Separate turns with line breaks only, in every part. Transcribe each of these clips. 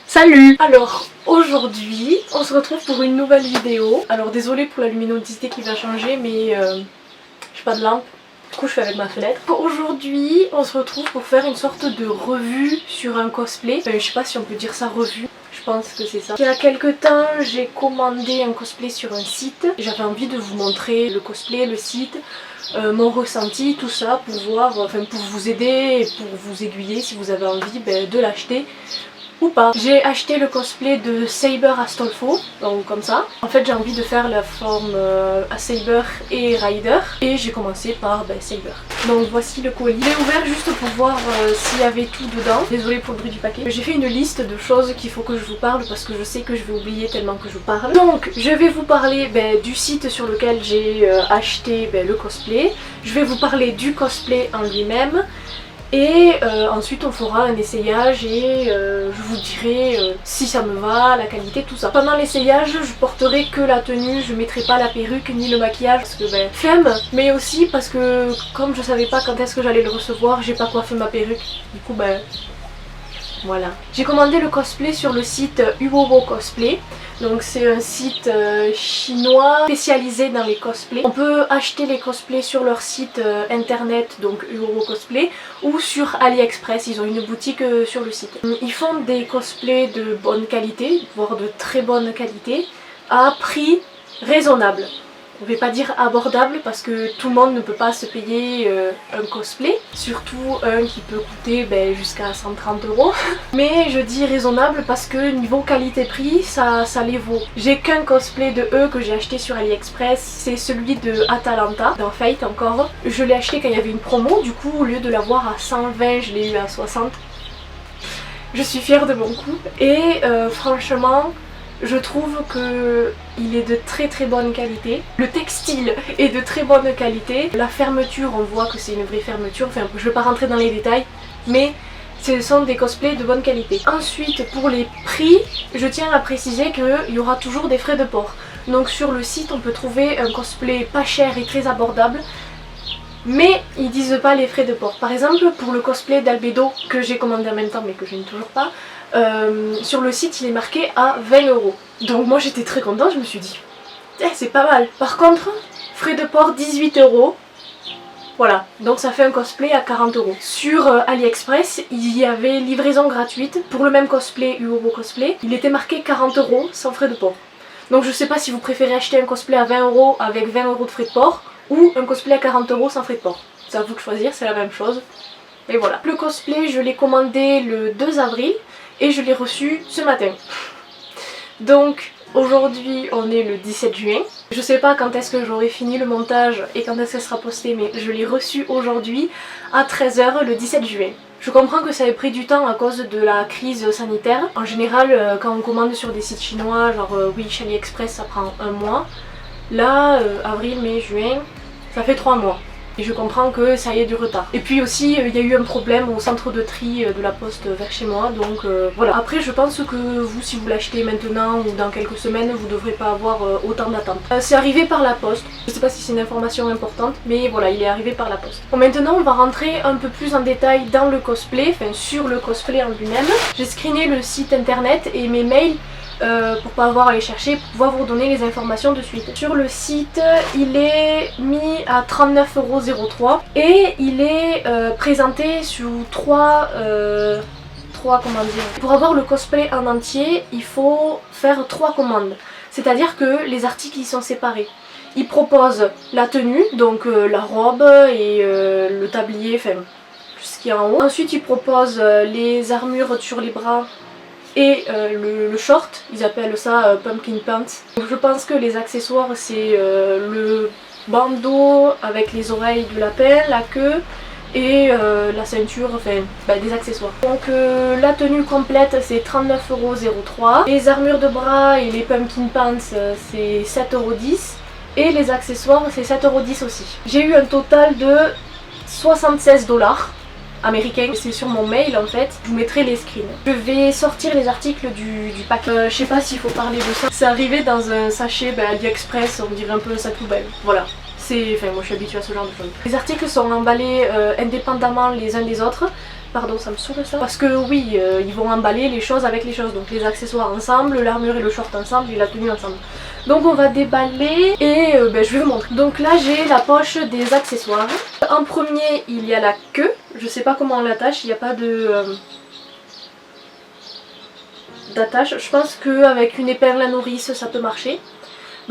Salut! Alors aujourd'hui on se retrouve pour une nouvelle vidéo. Alors désolée pour la luminosité qui va changer mais j'ai pas de lampe. Du coup je fais avec ma fenêtre. Aujourd'hui on se retrouve pour faire une sorte de revue sur un cosplay. Je sais pas si on peut dire ça revue. Je pense que c'est ça. Il y a quelques temps j'ai commandé un cosplay sur un site. J'avais envie de vous montrer le cosplay, le site, mon ressenti, tout ça pour voir, pour vous aider et pour vous aiguiller si vous avez envie de l'acheter ou pas. J'ai acheté le cosplay de Saber Astolfo, donc comme ça. En fait j'ai envie de faire la forme à Saber et Rider et j'ai commencé par Saber. Donc voici le colis. J'ai ouvert juste pour voir s'il y avait tout dedans. Désolée pour le bruit du paquet. J'ai fait une liste de choses qu'il faut que je vous parle parce que je sais que je vais oublier tellement que je parle. Donc je vais vous parler du site sur lequel j'ai acheté le cosplay. Je vais vous parler du cosplay en lui-même. Et ensuite on fera un essayage et je vous dirai si ça me va, la qualité, tout ça. Pendant l'essayage je porterai que la tenue, je mettrai pas la perruque ni le maquillage parce que flemme, mais aussi parce que comme je savais pas quand est-ce que j'allais le recevoir, j'ai pas coiffé ma perruque, du coup voilà. J'ai commandé le cosplay sur le site Uowo Cosplay. Donc c'est un site chinois spécialisé dans les cosplays. On peut acheter les cosplays sur leur site internet, donc Uowo Cosplay, ou sur AliExpress, ils ont une boutique sur le site. Ils font des cosplays de bonne qualité, voire de très bonne qualité, à prix raisonnable. On ne va pas dire abordable parce que tout le monde ne peut pas se payer un cosplay, surtout un qui peut coûter jusqu'à 130 €. Mais je dis raisonnable parce que niveau qualité-prix, ça les vaut. J'ai qu'un cosplay de eux que j'ai acheté sur AliExpress, c'est celui de Atalanta, dans Fate encore. Je l'ai acheté quand il y avait une promo, du coup au lieu de l'avoir à 120, je l'ai eu à 60. Je suis fière de mon coup et franchement, je trouve qu'il est de très bonne qualité. Le textile est de très bonne qualité. La fermeture, on voit que c'est une vraie fermeture. Enfin, je ne vais pas rentrer dans les détails, mais ce sont des cosplays de bonne qualité. Ensuite, pour les prix, je tiens à préciser qu'il y aura toujours des frais de port. Donc sur le site, on peut trouver un cosplay pas cher et très abordable. Mais ils disent pas les frais de port. Par exemple pour le cosplay d'Albedo que j'ai commandé en même temps mais que je n'ai toujours pas, sur le site il est marqué à 20 €. Donc moi j'étais très contente, je me suis dit c'est pas mal. Par contre frais de port 18 €. Voilà, donc ça fait un cosplay à 40 €. Sur AliExpress, il y avait livraison gratuite pour le même cosplay, Uowo Cosplay. Il était marqué 40 € sans frais de port. Donc je sais pas si vous préférez acheter un cosplay à 20 € avec 20 € de frais de port ou un cosplay à 40 € sans frais de port. C'est à vous de choisir, c'est la même chose. Et voilà. Le cosplay, je l'ai commandé le 2 avril et je l'ai reçu ce matin. Donc aujourd'hui on est le 17 juin. Je sais pas quand est-ce que j'aurai fini le montage et quand est-ce que ça sera posté, mais je l'ai reçu aujourd'hui à 13 h le 17 juin. Je comprends que ça ait pris du temps à cause de la crise sanitaire. En général, quand on commande sur des sites chinois, genre Wish, AliExpress, ça prend un mois. Là, avril, mai, juin, ça fait 3 mois. Et je comprends que ça y ait du retard. Et puis aussi, il y a eu un problème au centre de tri de la poste vers chez moi, donc voilà. Après, je pense que vous, si vous l'achetez maintenant ou dans quelques semaines, vous ne devrez pas avoir autant d'attente. C'est arrivé par la poste. Je sais pas si c'est une information importante, mais voilà, il est arrivé par la poste. Bon, maintenant, on va rentrer un peu plus en détail dans le cosplay, enfin sur le cosplay en lui-même. J'ai screené le site internet et mes mails pour pas avoir à les chercher, pour pouvoir vous donner les informations de suite. Sur le site, il est mis à 39,03 € et il est présenté sous trois comment dire. Pour avoir le cosplay en entier, il faut faire 3 commandes. C'est-à-dire que les articles ils sont séparés. Ils proposent la tenue, donc la robe et le tablier, enfin ce qu'il y a en haut. Ensuite ils proposent les armures sur les bras et le short, ils appellent ça pumpkin pants. Donc je pense que les accessoires c'est le bandeau avec les oreilles de lapin, la queue et la ceinture, enfin des accessoires. Donc la tenue complète c'est 39,03 €. Les armures de bras et les pumpkin pants c'est 7,10 € et les accessoires c'est 7,10 € aussi. J'ai eu un total de 76 $ américain, c'est sur mon mail en fait, je vous mettrai les screens. Je vais sortir les articles du paquet. Je sais pas s'il faut parler de ça. C'est arrivé dans un sachet AliExpress, on dirait un peu sa poubelle. Voilà. Enfin moi je suis habituée à ce genre de choses. Les articles sont emballés indépendamment les uns des autres. Pardon, ça me saoule ça. Parce que oui, ils vont emballer les choses avec les choses. Donc les accessoires ensemble, l'armure et le short ensemble et la tenue ensemble. Donc on va déballer et je vais vous montrer. Donc là j'ai la poche des accessoires. En premier il y a la queue. Je sais pas comment on l'attache, il n'y a pas de... d'attache. Je pense qu'avec une épingle à nourrice ça peut marcher.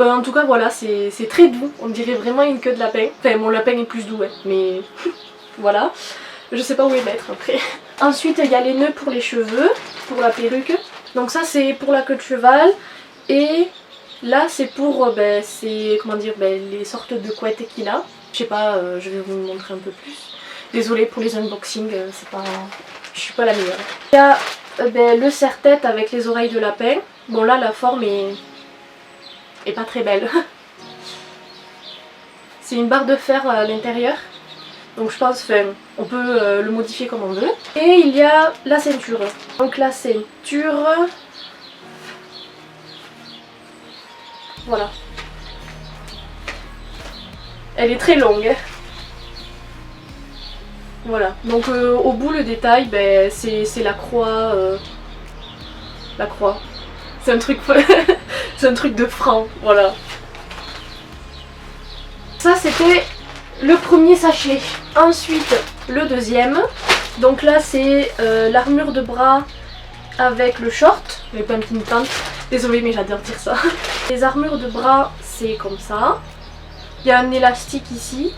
En tout cas voilà, c'est très doux, on dirait vraiment une queue de lapin. Enfin mon lapin est plus doux, mais voilà. Je sais pas où les mettre après. Ensuite il y a les nœuds pour les cheveux, pour la perruque. Donc ça c'est pour la queue de cheval. Et là c'est pour comment dire, les sortes de couettes qu'il a. Je sais pas, je vais vous montrer un peu plus. Désolée pour les unboxings, c'est pas... je suis pas la meilleure. Il y a le serre-tête avec les oreilles de lapin. Bon là la forme est pas très belle. C'est une barre de fer à l'intérieur. Donc je pense on peut le modifier comme on veut. Et il y a la ceinture. Donc la ceinture... voilà. Elle est très longue. Voilà. Donc au bout le détail, c'est la croix. La croix. C'est un truc... c'est un truc de franc. Voilà. Ça c'était le premier sachet. Ensuite le deuxième. Donc là c'est l'armure de bras avec le short, les pumpkin pants. Désolée mais j'adore dire ça. Les armures de bras c'est comme ça. Il y a un élastique ici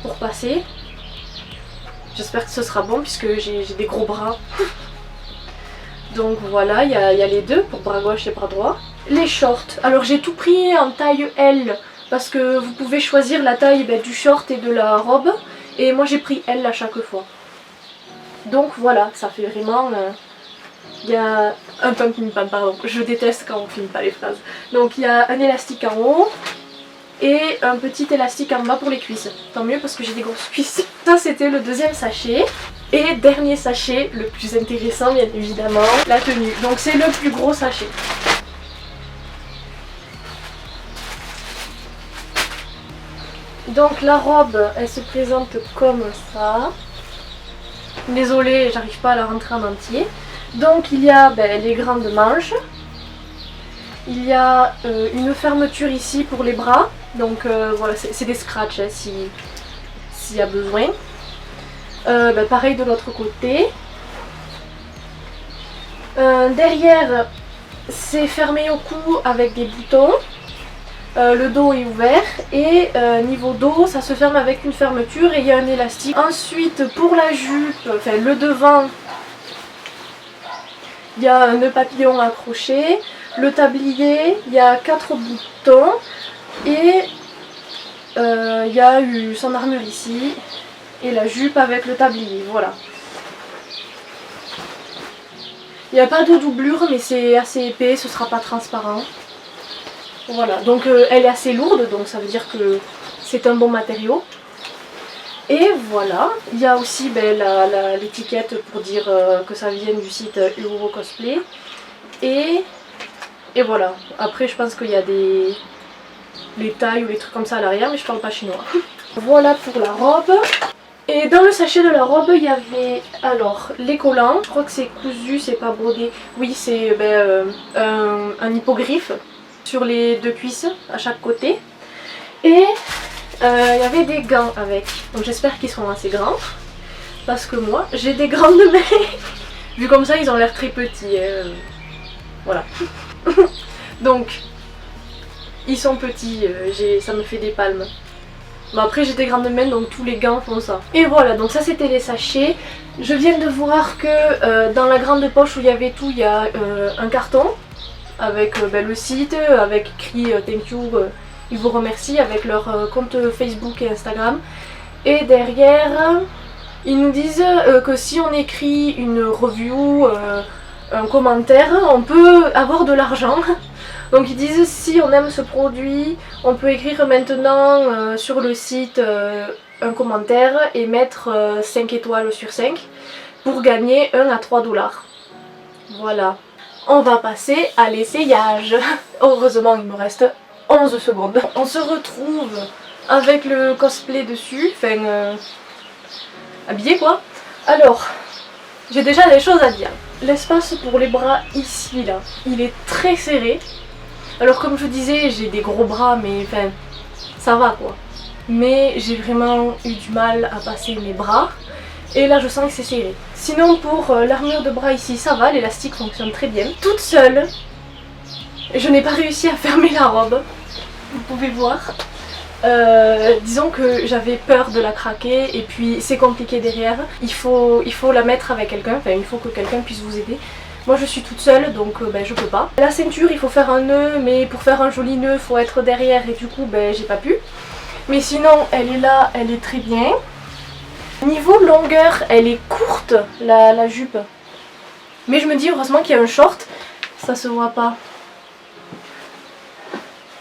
pour passer. J'espère que ce sera bon puisque j'ai des gros bras. Donc voilà, il y a les deux pour bras gauche et bras droit. Les shorts, alors j'ai tout pris en taille L parce que vous pouvez choisir la taille du short et de la robe. Et moi j'ai pris L à chaque fois. Donc voilà, ça fait vraiment... il y a un pumpkin pan, pardon, je déteste quand on filme pas les phrases. Donc il y a un élastique en haut et un petit élastique en bas pour les cuisses. Tant mieux parce que j'ai des grosses cuisses. Ça c'était le deuxième sachet. Et dernier sachet, le plus intéressant bien évidemment, la tenue. Donc c'est le plus gros sachet. Donc la robe, elle se présente comme ça. Désolée, j'arrive pas à la rentrer en entier. Donc il y a les grandes manches. Il y a une fermeture ici pour les bras. Donc voilà, c'est des scratchs hein, s'il y a besoin. Pareil de l'autre côté. Derrière, c'est fermé au cou avec des boutons. Le dos est ouvert et niveau dos ça se ferme avec une fermeture et il y a un élastique. Ensuite pour la jupe, enfin le devant, il y a un nœud papillon accroché. Le tablier, il y a 4 boutons et il y a eu son armure ici et la jupe avec le tablier, voilà. Il n'y a pas de doublure mais c'est assez épais, ce sera pas transparent. Voilà, donc elle est assez lourde, donc ça veut dire que c'est un bon matériau. Et voilà, il y a aussi l'étiquette pour dire que ça vient du site Euro Cosplay. Et voilà, après je pense qu'il y a les tailles ou les trucs comme ça à l'arrière, mais je parle pas chinois. Voilà pour la robe. Et dans le sachet de la robe, il y avait alors les collants. Je crois que c'est cousu, c'est pas brodé. Oui, c'est un hippogriffe sur les deux cuisses à chaque côté. Et il y avait des gants avec. Donc j'espère qu'ils seront assez grands. Parce que moi, j'ai des grandes mains. Vu comme ça, ils ont l'air très petits. Voilà. Donc, ils sont petits. Ça me fait des palmes. Bon après j'ai des grandes mains donc tous les gants font ça. Et voilà, donc ça c'était les sachets. Je viens de voir que dans la grande poche où il y avait tout, il y a un carton avec le site, avec écrit thank you, ils vous remercient, avec leur compte Facebook et Instagram. Et derrière, ils nous disent que si on écrit une review, un commentaire, on peut avoir de l'argent. Donc ils disent si on aime ce produit, on peut écrire maintenant sur le site un commentaire et mettre 5 étoiles sur 5 pour gagner 1 à 3 $. Voilà. On va passer à l'essayage. Heureusement il me reste 11 secondes. On se retrouve avec le cosplay dessus, enfin habillé quoi. Alors, j'ai déjà des choses à dire. L'espace pour les bras ici là, il est très serré. Alors comme je disais, j'ai des gros bras mais enfin ça va quoi. Mais j'ai vraiment eu du mal à passer mes bras. Et là je sens que c'est serré. Sinon pour l'armure de bras ici ça va, l'élastique fonctionne très bien. Toute seule, je n'ai pas réussi à fermer la robe. Vous pouvez voir. Disons que j'avais peur de la craquer et puis c'est compliqué derrière. Il faut la mettre avec quelqu'un, enfin il faut que quelqu'un puisse vous aider. Moi je suis toute seule donc je peux pas. La ceinture il faut faire un nœud mais pour faire un joli nœud il faut être derrière et du coup j'ai pas pu. Mais sinon elle est là, elle est très bien. Niveau longueur elle est courte la jupe. Mais je me dis heureusement qu'il y a un short, ça se voit pas.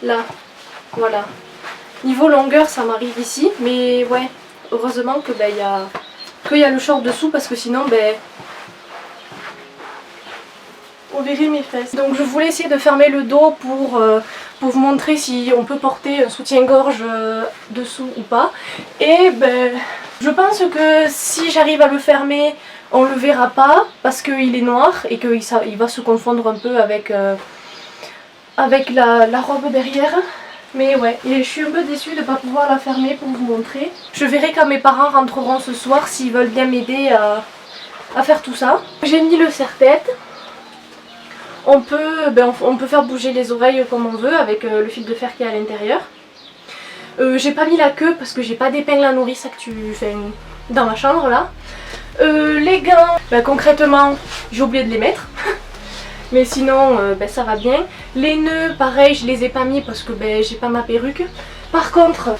Là, voilà. Niveau longueur ça m'arrive ici mais ouais heureusement que qu'il y a le short dessous parce que sinon on verrait mes fesses. Donc je voulais essayer de fermer le dos pour vous montrer si on peut porter un soutien-gorge dessous ou pas. Et je pense que si j'arrive à le fermer, on le verra pas parce qu'il est noir et qu'il va se confondre un peu avec la robe derrière. Mais ouais, et je suis un peu déçue de ne pas pouvoir la fermer pour vous montrer. Je verrai quand mes parents rentreront ce soir s'ils veulent bien m'aider à faire tout ça. J'ai mis le serre-tête. On peut faire bouger les oreilles comme on veut avec le fil de fer qui est à l'intérieur. J'ai pas mis la queue parce que j'ai pas d'épingle à nourrice dans ma chambre là. Les gants, concrètement j'ai oublié de les mettre. Mais sinon ça va bien. Les nœuds pareil je les ai pas mis parce que j'ai pas ma perruque. Par contre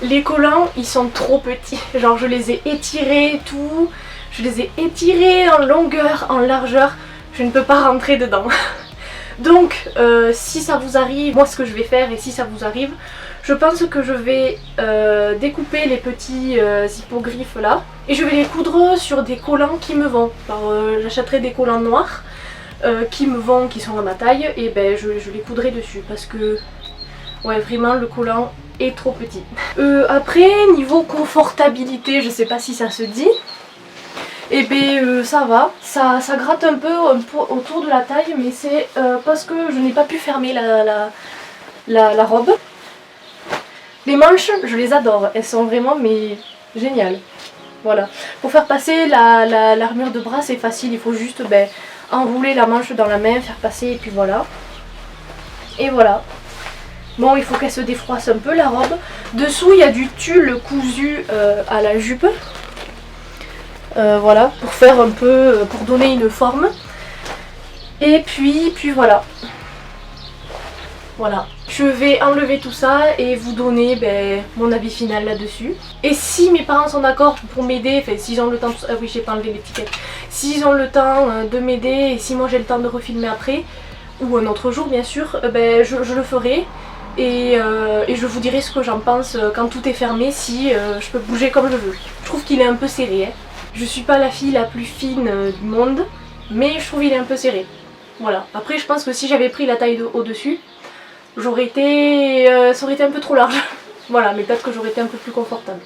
les collants ils sont trop petits. Genre je les ai étirés et tout. Je les ai étirés en longueur, en largeur. Je ne peux pas rentrer dedans. Donc si ça vous arrive, moi ce que je vais faire et si ça vous arrive, je pense que je vais découper les petits hippogriffes là. Et je vais les coudre sur des collants qui me vont. J'achèterai des collants noirs. Qui me vont, qui sont à ma taille et je les coudrai dessus parce que ouais vraiment le collant est trop petit. Après niveau confortabilité je sais pas si ça se dit et ça va, ça gratte un peu autour de la taille mais c'est parce que je n'ai pas pu fermer la robe. Les manches je les adore, elles sont vraiment géniales. Voilà, pour faire passer l'armure de bras c'est facile, il faut juste enrouler la manche dans la main, faire passer et puis voilà. Et voilà. Bon il faut qu'elle se défroisse un peu la robe. Dessous il y a du tulle cousu à la jupe. Voilà, pour faire un peu, pour donner une forme. Et puis voilà. Voilà. Je vais enlever tout ça et vous donner mon avis final là-dessus. Et si mes parents sont d'accord pour m'aider, enfin s'ils ont le temps, ah oui j'ai pas enlevé l'étiquette, s'ils ont le temps de m'aider et si moi j'ai le temps de refilmer après, ou un autre jour bien sûr, je le ferai. Et je vous dirai ce que j'en pense quand tout est fermé, si je peux bouger comme je veux. Je trouve qu'il est un peu serré. Hein. Je suis pas la fille la plus fine du monde, mais je trouve qu'il est un peu serré. Voilà. Après je pense que si j'avais pris la taille au-dessus, ça aurait été un peu trop large. Voilà, mais peut-être que j'aurais été un peu plus confortable.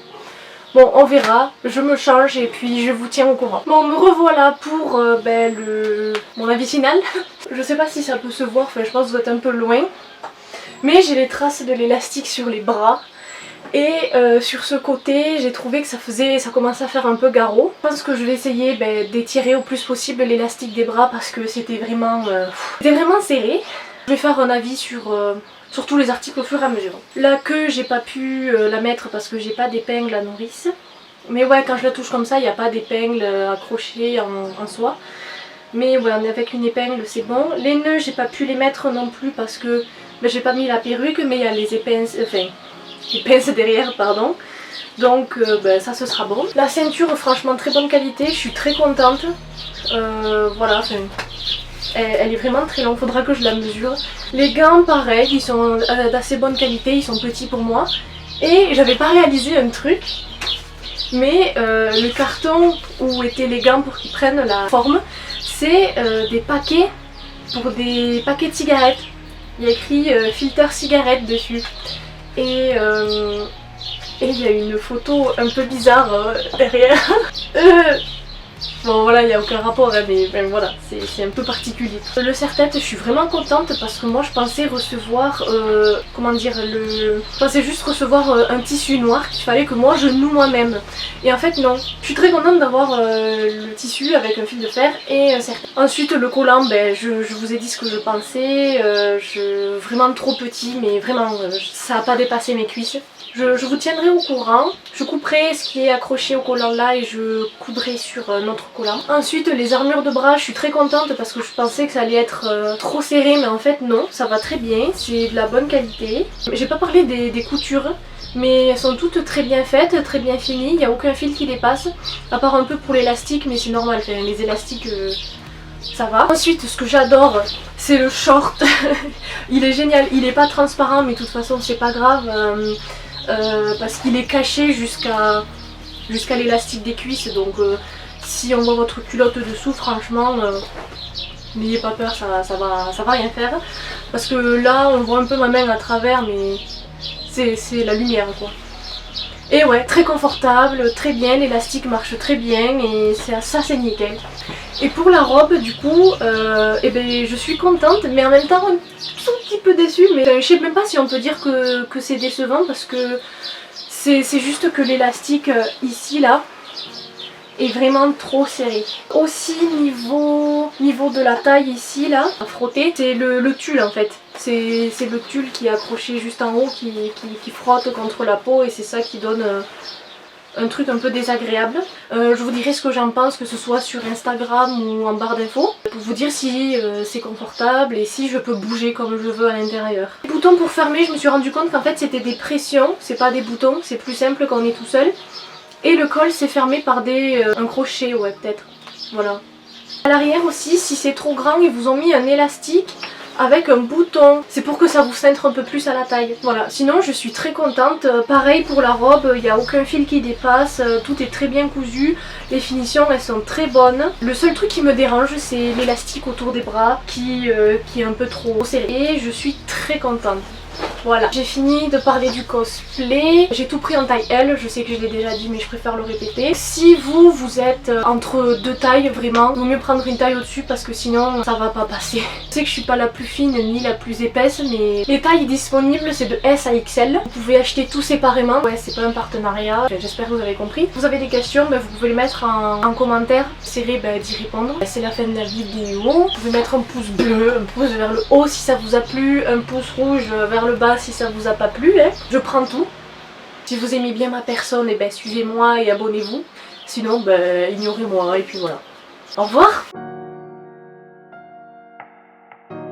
Bon, on verra, je me change et puis je vous tiens au courant. Bon, me revoilà pour mon avis final. Je sais pas si ça peut se voir, je pense que vous êtes un peu loin. Mais j'ai les traces de l'élastique sur les bras. Et sur ce côté, j'ai trouvé que ça commençait à faire un peu garrot. Je pense que je vais essayer d'étirer au plus possible l'élastique des bras parce que c'était vraiment serré. Je vais faire un avis sur tous les articles au fur et à mesure. La queue, j'ai pas pu la mettre parce que j'ai pas d'épingle à nourrice. Mais ouais, quand je la touche comme ça, il n'y a pas d'épingle accrochée en soi. Mais ouais, avec une épingle, c'est bon. Les nœuds, j'ai pas pu les mettre non plus parce que j'ai pas mis la perruque, mais il y a les pinces derrière, pardon. Donc ça, ce sera bon. La ceinture, franchement, très bonne qualité. Je suis très contente. Voilà, elle est vraiment très longue, faudra que je la mesure. Les gants pareil, ils sont d'assez bonne qualité, ils sont petits pour moi. Et j'avais pas réalisé un truc, mais le carton où étaient les gants pour qu'ils prennent la forme, c'est des paquets pour des paquets de cigarettes. Il y a écrit filter cigarette dessus. Et il y a une photo un peu bizarre derrière. Bon voilà, il n'y a aucun rapport, hein, mais ben, voilà, c'est un peu particulier. Le serre-tête, je suis vraiment contente parce que moi je pensais recevoir, comment dire, je pensais juste recevoir un tissu noir qu'il fallait que moi je noue moi-même. Et en fait non, je suis très contente d'avoir le tissu avec un fil de fer et un serre-tête. Ensuite le collant, ben, je vous ai dit ce que je pensais, vraiment trop petit, mais vraiment ça n'a pas dépassé mes cuisses. Je vous tiendrai au courant, je couperai ce qui est accroché au collant là et je coudrai sur notre collant. Ensuite les armures de bras, je suis très contente parce que je pensais que ça allait être trop serré, mais en fait non, ça va très bien, c'est de la bonne qualité. J'ai pas parlé des coutures, mais elles sont toutes très bien faites, très bien finies, il n'y a aucun fil qui dépasse, à part un peu pour l'élastique, mais c'est normal, enfin, les élastiques ça va. Ensuite ce que j'adore c'est le short, il est génial, il est pas transparent mais de toute façon c'est pas grave. Parce qu'il est caché jusqu'à l'élastique des cuisses, donc si on voit votre culotte dessous, franchement n'ayez pas peur, ça va rien faire, parce que là on voit un peu ma main à travers, mais c'est la lumière quoi. Et ouais, très confortable, très bien, l'élastique marche très bien et ça c'est nickel. Et pour la robe du coup, eh ben, je suis contente mais en même temps un tout petit peu déçue, mais je sais même pas si on peut dire que c'est décevant parce que c'est juste que l'élastique ici là est vraiment trop serré. Aussi niveau de la taille ici là, à frotter, c'est le tulle en fait. C'est le tulle qui est accroché juste en haut qui frotte contre la peau et c'est ça qui donne un truc un peu désagréable. Je vous dirai ce que j'en pense, que ce soit sur Instagram ou en barre d'infos, pour vous dire si c'est confortable et si je peux bouger comme je veux à l'intérieur. Les boutons pour fermer, je me suis rendu compte qu'en fait c'était des pressions, c'est pas des boutons, c'est plus simple quand on est tout seul. Et le col c'est fermé par un crochet, ouais peut-être, voilà. À l'arrière aussi, si c'est trop grand, ils vous ont mis un élastique avec un bouton, c'est pour que ça vous cintre un peu plus à la taille. Voilà, sinon je suis très contente. Pareil pour la robe, il n'y a aucun fil qui dépasse, tout est très bien cousu, les finitions elles sont très bonnes. Le seul truc qui me dérange c'est l'élastique autour des bras qui est un peu trop serré et je suis très contente. Voilà, j'ai fini de parler du cosplay, j'ai tout pris en taille L, je sais que je l'ai déjà dit mais je préfère le répéter. Si vous êtes entre deux tailles, vraiment, il vaut mieux prendre une taille au-dessus parce que sinon ça va pas passer. Je sais que je suis pas la plus fine ni la plus épaisse, mais les tailles disponibles c'est de S à XL. Vous pouvez acheter tout séparément, ouais c'est pas un partenariat, j'espère que vous avez compris. Si vous avez des questions, vous pouvez les mettre en commentaire, j'essaierai d'y répondre. C'est la fin de la vidéo, vous pouvez mettre un pouce bleu, un pouce vers le haut si ça vous a plu, un pouce rouge vers le bas si ça vous a pas plu, hein. Je prends tout. Si vous aimez bien ma personne, suivez-moi et abonnez-vous. Sinon, ignorez-moi et puis voilà. Au revoir!